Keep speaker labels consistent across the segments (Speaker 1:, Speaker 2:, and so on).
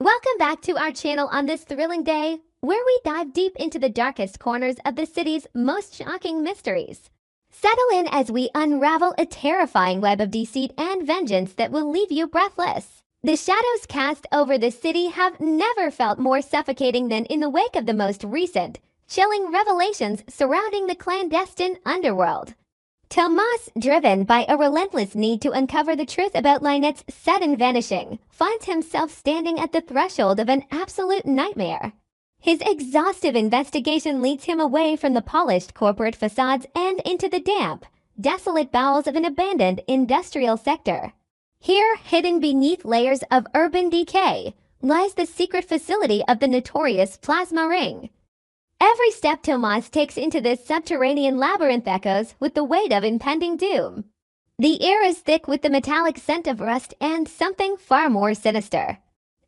Speaker 1: Welcome back to our channel on this thrilling day, where we dive deep into the darkest corners of the city's most shocking mysteries. Settle in as we unravel a terrifying web of deceit and vengeance that will leave you breathless. The shadows cast over the city have never felt more suffocating than in the wake of the most recent, chilling revelations surrounding the clandestine underworld. Tomas, driven by a relentless need to uncover the truth about Lynette's sudden vanishing, finds himself standing at the threshold of an absolute nightmare. His exhaustive investigation leads him away from the polished corporate facades and into the damp, desolate bowels of an abandoned industrial sector. Here, hidden beneath layers of urban decay, lies the secret facility of the notorious Plasma Ring. Every step Tomas takes into this subterranean labyrinth echoes with the weight of impending doom. The air is thick with the metallic scent of rust and something far more sinister.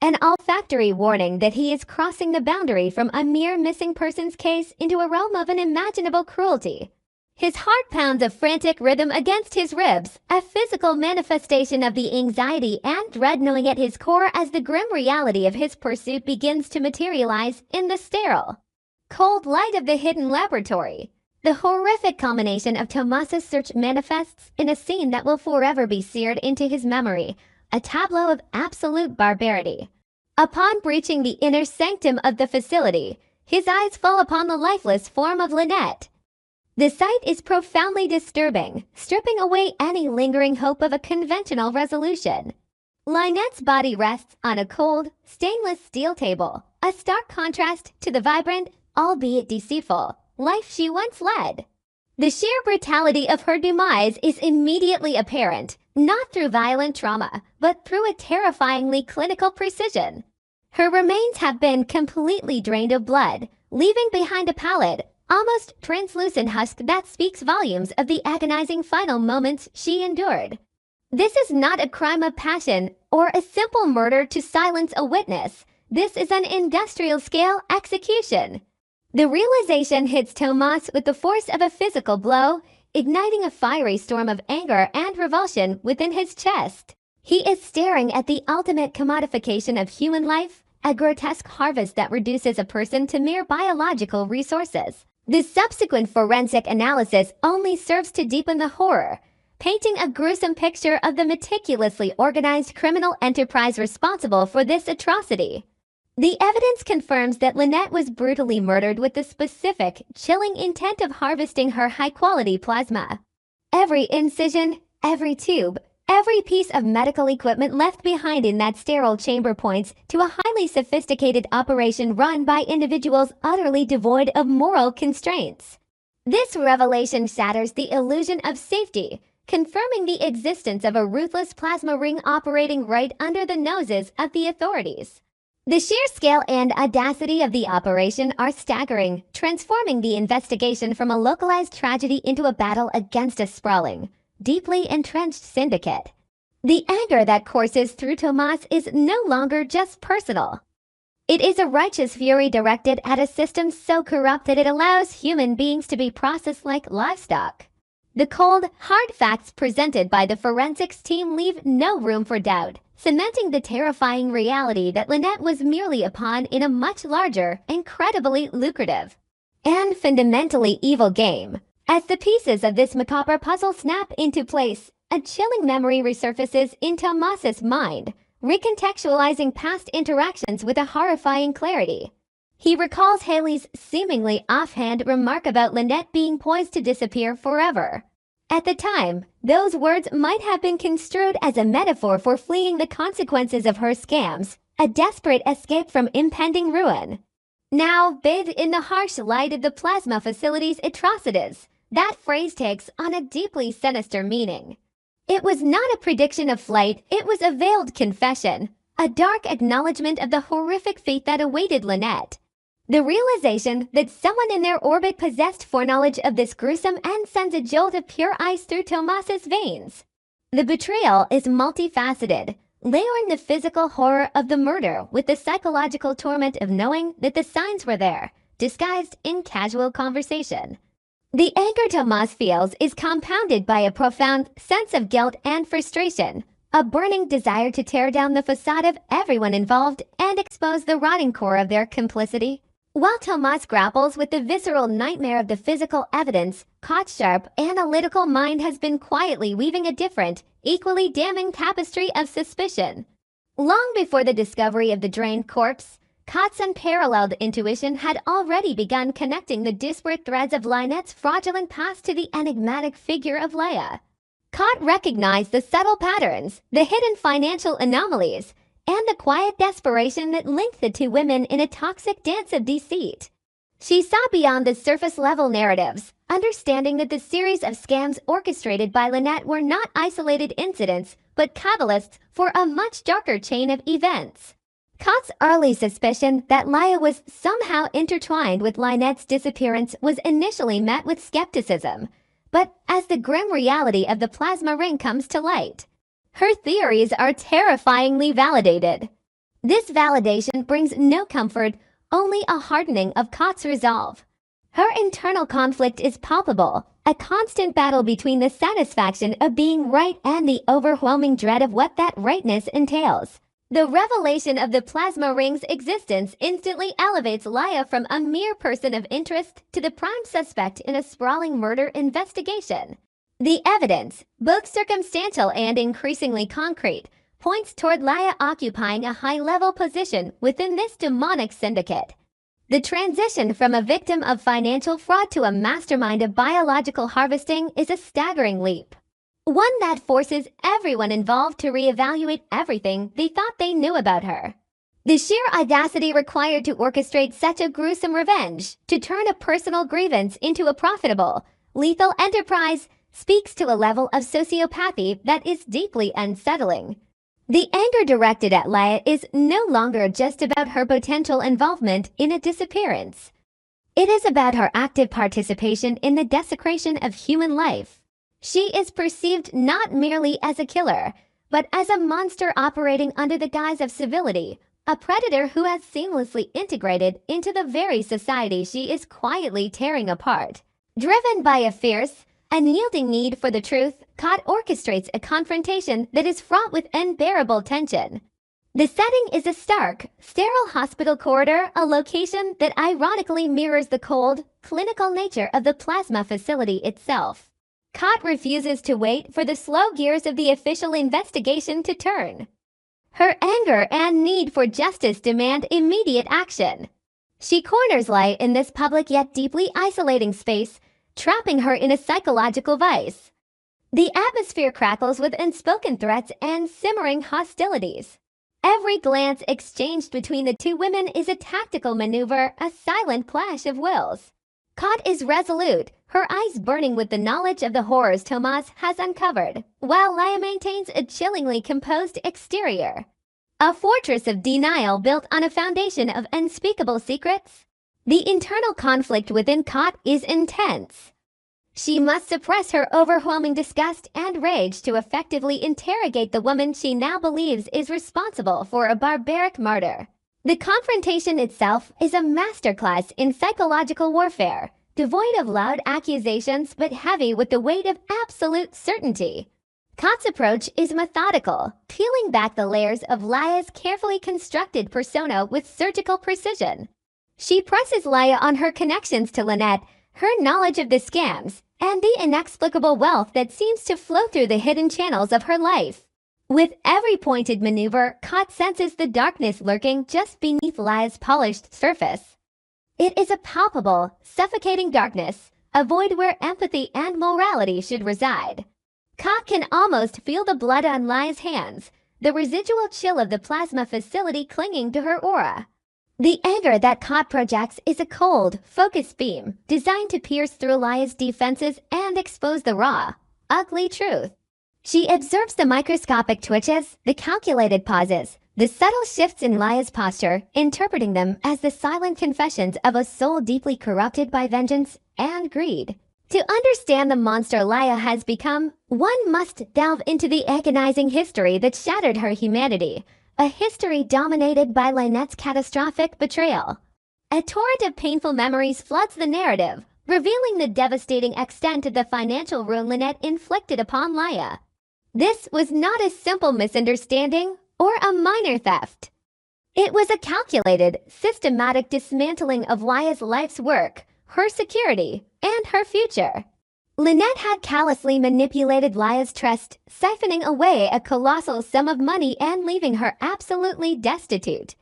Speaker 1: An olfactory warning that he is crossing the boundary from a mere missing persons case into a realm of unimaginable cruelty. His heart pounds a frantic rhythm against his ribs, a physical manifestation of the anxiety and dread gnawing at his core as the grim reality of his pursuit begins to materialize in the sterile, cold light of the hidden laboratory. The horrific culmination of Tomas's search manifests in a scene that will forever be seared into his memory, a tableau of absolute barbarity. Upon breaching the inner sanctum of the facility, his eyes fall upon the lifeless form of Lynette. The sight is profoundly disturbing, stripping away any lingering hope of a conventional resolution. Lynette's body rests on a cold, stainless steel table, a stark contrast to the vibrant, albeit deceitful, life she once led. The sheer brutality of her demise is immediately apparent, not through violent trauma, but through a terrifyingly clinical precision. Her remains have been completely drained of blood, leaving behind a pallid, almost translucent husk that speaks volumes of the agonizing final moments she endured. This is not a crime of passion or a simple murder to silence a witness. This is an industrial-scale execution. The realization hits Tomas with the force of a physical blow, igniting a fiery storm of anger and revulsion within his chest. He is staring at the ultimate commodification of human life, a grotesque harvest that reduces a person to mere biological resources. The subsequent forensic analysis only serves to deepen the horror, painting a gruesome picture of the meticulously organized criminal enterprise responsible for this atrocity. The evidence confirms that Lynette was brutally murdered with the specific, chilling intent of harvesting her high-quality plasma. Every incision, every tube, every piece of medical equipment left behind in that sterile chamber points to a highly sophisticated operation run by individuals utterly devoid of moral constraints. This revelation shatters the illusion of safety, confirming the existence of a ruthless plasma ring operating right under the noses of the authorities. The sheer scale and audacity of the operation are staggering, transforming the investigation from a localized tragedy into a battle against a sprawling, deeply entrenched syndicate. The anger that courses through Tomas is no longer just personal. It is a righteous fury directed at a system so corrupt that it allows human beings to be processed like livestock. The cold, hard facts presented by the forensics team leave no room for doubt, cementing the terrifying reality that Lynette was merely a pawn in a much larger, incredibly lucrative, and fundamentally evil game. As the pieces of this macabre puzzle snap into place, a chilling memory resurfaces in Tomas's mind, recontextualizing past interactions with a horrifying clarity. He recalls Haley's seemingly offhand remark about Lynette being poised to disappear forever. At the time, those words might have been construed as a metaphor for fleeing the consequences of her scams, a desperate escape from impending ruin. Now, bathed in the harsh light of the plasma facility's atrocities, that phrase takes on a deeply sinister meaning. It was not a prediction of flight, it was a veiled confession, a dark acknowledgement of the horrific fate that awaited Lynette. The realization that someone in their orbit possessed foreknowledge of this gruesome end sends a jolt of pure ice through Tomas's veins. The betrayal is multifaceted, layering the physical horror of the murder with the psychological torment of knowing that the signs were there, disguised in casual conversation. The anger Tomas feels is compounded by a profound sense of guilt and frustration, a burning desire to tear down the facade of everyone involved and expose the rotting core of their complicity. While Tomas grapples with the visceral nightmare of the physical evidence, Kott's sharp, analytical mind has been quietly weaving a different, equally damning tapestry of suspicion. Long before the discovery of the drained corpse, Kott's unparalleled intuition had already begun connecting the disparate threads of Lynette's fraudulent past to the enigmatic figure of Leia. Kott recognized the subtle patterns, the hidden financial anomalies, and the quiet desperation that linked the two women in a toxic dance of deceit. She saw beyond the surface-level narratives, understanding that the series of scams orchestrated by Lynette were not isolated incidents, but catalysts for a much darker chain of events. Kott's early suspicion that Leia was somehow intertwined with Lynette's disappearance was initially met with skepticism, but as the grim reality of the plasma ring comes to light, her theories are terrifyingly validated. This validation brings no comfort, only a hardening of Kott's resolve. Her internal conflict is palpable, a constant battle between the satisfaction of being right and the overwhelming dread of what that rightness entails. The revelation of the plasma ring's existence instantly elevates Leia from a mere person of interest to the prime suspect in a sprawling murder investigation. The evidence, both circumstantial and increasingly concrete, points toward Leia occupying a high-level position within this demonic syndicate. The transition from a victim of financial fraud to a mastermind of biological harvesting is a staggering leap. One that forces everyone involved to reevaluate everything they thought they knew about her. The sheer audacity required to orchestrate such a gruesome revenge, to turn a personal grievance into a profitable, lethal enterprise, speaks to a level of sociopathy that is deeply unsettling. The anger directed at Leia is no longer just about her potential involvement in a disappearance. It is about her active participation in the desecration of human life. She is perceived not merely as a killer, but as a monster operating under the guise of civility, a predator who has seamlessly integrated into the very society she is quietly tearing apart. Driven by a fierce, unyielding need for the truth, Kott orchestrates a confrontation that is fraught with unbearable tension. The setting is a stark, sterile hospital corridor, a location that ironically mirrors the cold, clinical nature of the plasma facility itself. Kott refuses to wait for the slow gears of the official investigation to turn. Her anger and need for justice demand immediate action. She corners Leia in this public yet deeply isolating space, trapping her in a psychological vice. The atmosphere crackles with unspoken threats and simmering hostilities. Every glance exchanged between the two women is a tactical maneuver, a silent clash of wills. Kott is resolute, her eyes burning with the knowledge of the horrors Tomas has uncovered, while Leia maintains a chillingly composed exterior. A fortress of denial built on a foundation of unspeakable secrets. The internal conflict within Kott is intense. She must suppress her overwhelming disgust and rage to effectively interrogate the woman she now believes is responsible for a barbaric murder. The confrontation itself is a masterclass in psychological warfare, devoid of loud accusations but heavy with the weight of absolute certainty. Kott's approach is methodical, peeling back the layers of Leia's carefully constructed persona with surgical precision. She presses Leia on her connections to Lynette, her knowledge of the scams, and the inexplicable wealth that seems to flow through the hidden channels of her life. With every pointed maneuver, Kott senses the darkness lurking just beneath Leia's polished surface. It is a palpable, suffocating darkness, a void where empathy and morality should reside. Kott can almost feel the blood on Leia's hands, the residual chill of the plasma facility clinging to her aura. The anger that Kott projects is a cold, focused beam, designed to pierce through Leia's defenses and expose the raw, ugly truth. She observes the microscopic twitches, the calculated pauses, the subtle shifts in Leia's posture, interpreting them as the silent confessions of a soul deeply corrupted by vengeance and greed. To understand the monster Leia has become, one must delve into the agonizing history that shattered her humanity, a history dominated by Lynette's catastrophic betrayal. A torrent of painful memories floods the narrative, revealing the devastating extent of the financial ruin Lynette inflicted upon Leia. This was not a simple misunderstanding or a minor theft. It was a calculated, systematic dismantling of Laya's life's work, her security, and her future. Lynette had callously manipulated Laya's trust, siphoning away a colossal sum of money and leaving her absolutely destitute.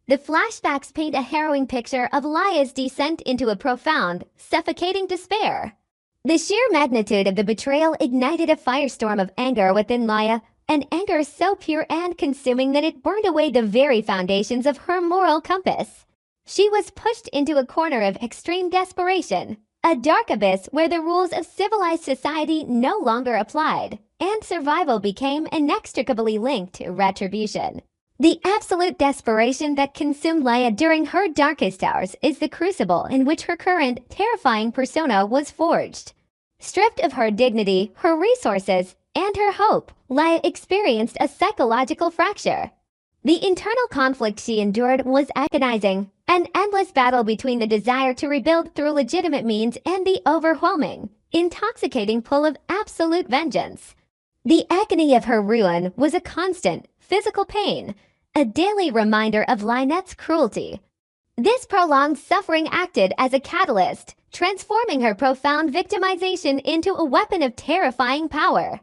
Speaker 1: The flashbacks paint a harrowing picture of Laya's descent into a profound, suffocating despair. The sheer magnitude of the betrayal ignited a firestorm of anger within Laya, an anger so pure and consuming that it burned away the very foundations of her moral compass. She was pushed into a corner of extreme desperation, a dark abyss where the rules of civilized society no longer applied, and survival became inextricably linked to retribution. The absolute desperation that consumed Laya during her darkest hours is the crucible in which her current, terrifying persona was forged. Stripped of her dignity, her resources, and her hope, Laya experienced a psychological fracture. The internal conflict she endured was agonizing, an endless battle between the desire to rebuild through legitimate means and the overwhelming, intoxicating pull of absolute vengeance. The agony of her ruin was a constant, physical pain, a daily reminder of Lynette's cruelty. This prolonged suffering acted as a catalyst, transforming her profound victimization into a weapon of terrifying power.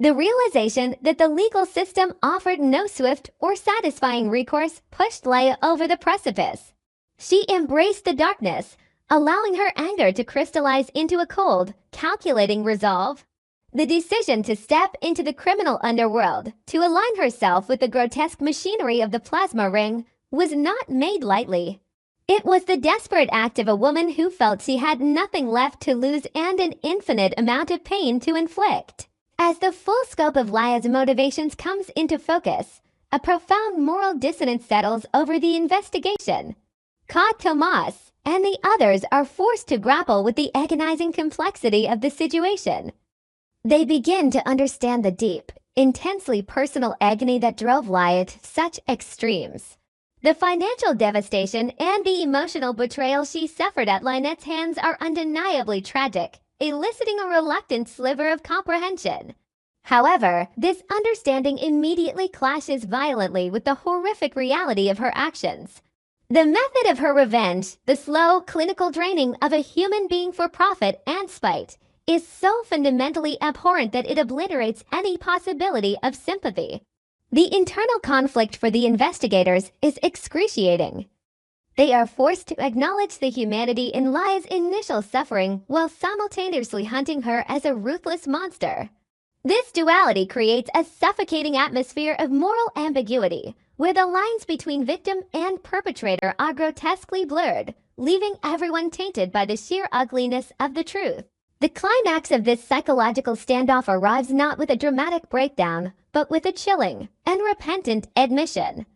Speaker 1: The realization that the legal system offered no swift or satisfying recourse pushed Laya over the precipice. She embraced the darkness, allowing her anger to crystallize into a cold, calculating resolve. The decision to step into the criminal underworld, to align herself with the grotesque machinery of the plasma ring, was not made lightly. It was the desperate act of a woman who felt she had nothing left to lose and an infinite amount of pain to inflict. As the full scope of Laya's motivations comes into focus, a profound moral dissonance settles over the investigation. Caught Tomas and the others are forced to grapple with the agonizing complexity of the situation. They begin to understand the deep, intensely personal agony that drove Laya to such extremes. The financial devastation and the emotional betrayal she suffered at Lynette's hands are undeniably tragic, eliciting a reluctant sliver of comprehension. However, this understanding immediately clashes violently with the horrific reality of her actions. The method of her revenge, the slow, clinical draining of a human being for profit and spite, is so fundamentally abhorrent that it obliterates any possibility of sympathy. The internal conflict for the investigators is excruciating. They are forced to acknowledge the humanity in Laya's initial suffering while simultaneously hunting her as a ruthless monster. This duality creates a suffocating atmosphere of moral ambiguity, where the lines between victim and perpetrator are grotesquely blurred, leaving everyone tainted by the sheer ugliness of the truth. The climax of this psychological standoff arrives not with a dramatic breakdown, but with a chilling and repentant admission.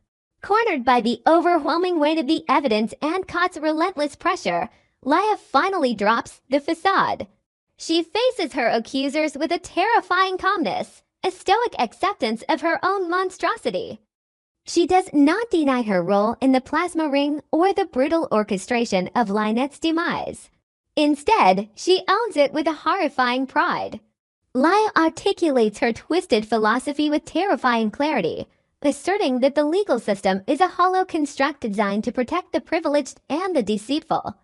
Speaker 1: Cornered by the overwhelming weight of the evidence and Kott's relentless pressure, Laya finally drops the facade. She faces her accusers with a terrifying calmness, a stoic acceptance of her own monstrosity. She does not deny her role in the plasma ring or the brutal orchestration of Lynette's demise. Instead, she owns it with a horrifying pride. Laya articulates her twisted philosophy with terrifying clarity, asserting that the legal system is a hollow construct designed to protect the privileged and the deceitful.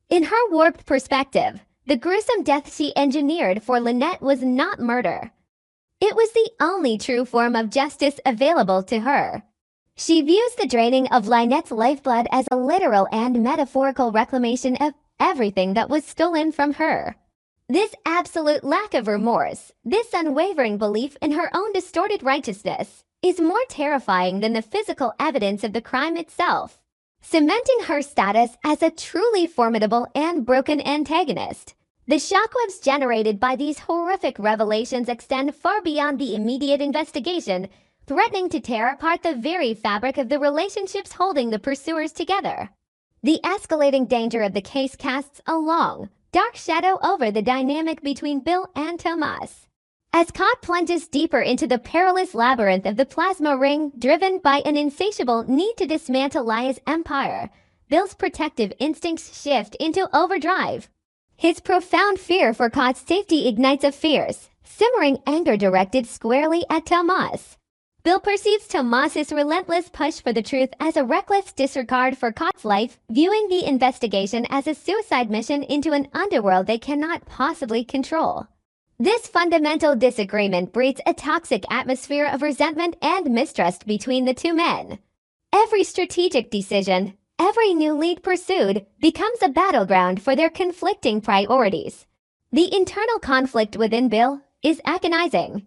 Speaker 1: In her warped perspective, the gruesome death she engineered for Lynette was not murder. It was the only true form of justice available to her. She views the draining of Lynette's lifeblood as a literal and metaphorical reclamation of everything that was stolen from her. This absolute lack of remorse, this unwavering belief in her own distorted righteousness, is more terrifying than the physical evidence of the crime itself, cementing her status as a truly formidable and broken antagonist. The shockwaves generated by these horrific revelations extend far beyond the immediate investigation, threatening to tear apart the very fabric of the relationships holding the pursuers together. The escalating danger of the case casts a long, dark shadow over the dynamic between Bill and Tomas. As Kott plunges deeper into the perilous labyrinth of the plasma ring, driven by an insatiable need to dismantle Laya's empire, Bill's protective instincts shift into overdrive. His profound fear for Kott's safety ignites a fierce, simmering anger directed squarely at Tomas. Bill perceives Tomas's relentless push for the truth as a reckless disregard for Cott's life, viewing the investigation as a suicide mission into an underworld they cannot possibly control. This fundamental disagreement breeds a toxic atmosphere of resentment and mistrust between the two men. Every strategic decision, every new lead pursued, becomes a battleground for their conflicting priorities. The internal conflict within Bill is agonizing.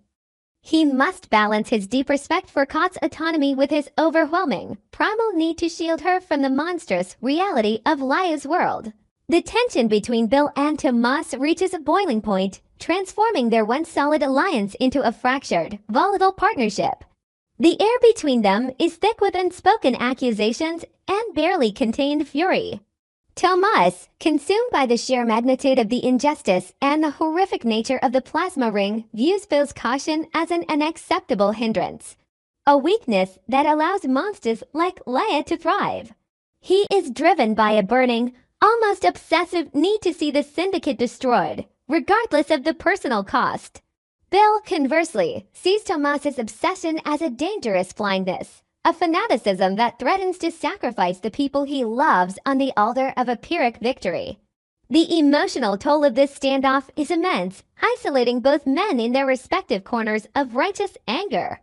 Speaker 1: He must balance his deep respect for Cott's autonomy with his overwhelming, primal need to shield her from the monstrous reality of Laya's world. The tension between Bill and Tomas reaches a boiling point, transforming their once solid alliance into a fractured, volatile partnership. The air between them is thick with unspoken accusations and barely contained fury. Tomas, consumed by the sheer magnitude of the injustice and the horrific nature of the plasma ring, views Bill's caution as an unacceptable hindrance, a weakness that allows monsters like Laya to thrive. He is driven by a burning, almost obsessive need to see the syndicate destroyed, regardless of the personal cost. Bill, conversely, sees Tomas's obsession as a dangerous blindness, a fanaticism that threatens to sacrifice the people he loves on the altar of a Pyrrhic victory. The emotional toll of this standoff is immense, isolating both men in their respective corners of righteous anger.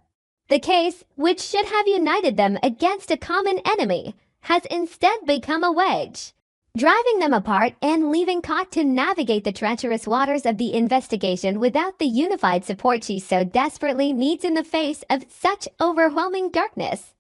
Speaker 1: The case, which should have united them against a common enemy, has instead become a wedge, driving them apart and leaving Cott to navigate the treacherous waters of the investigation without the unified support she so desperately needs in the face of such overwhelming darkness.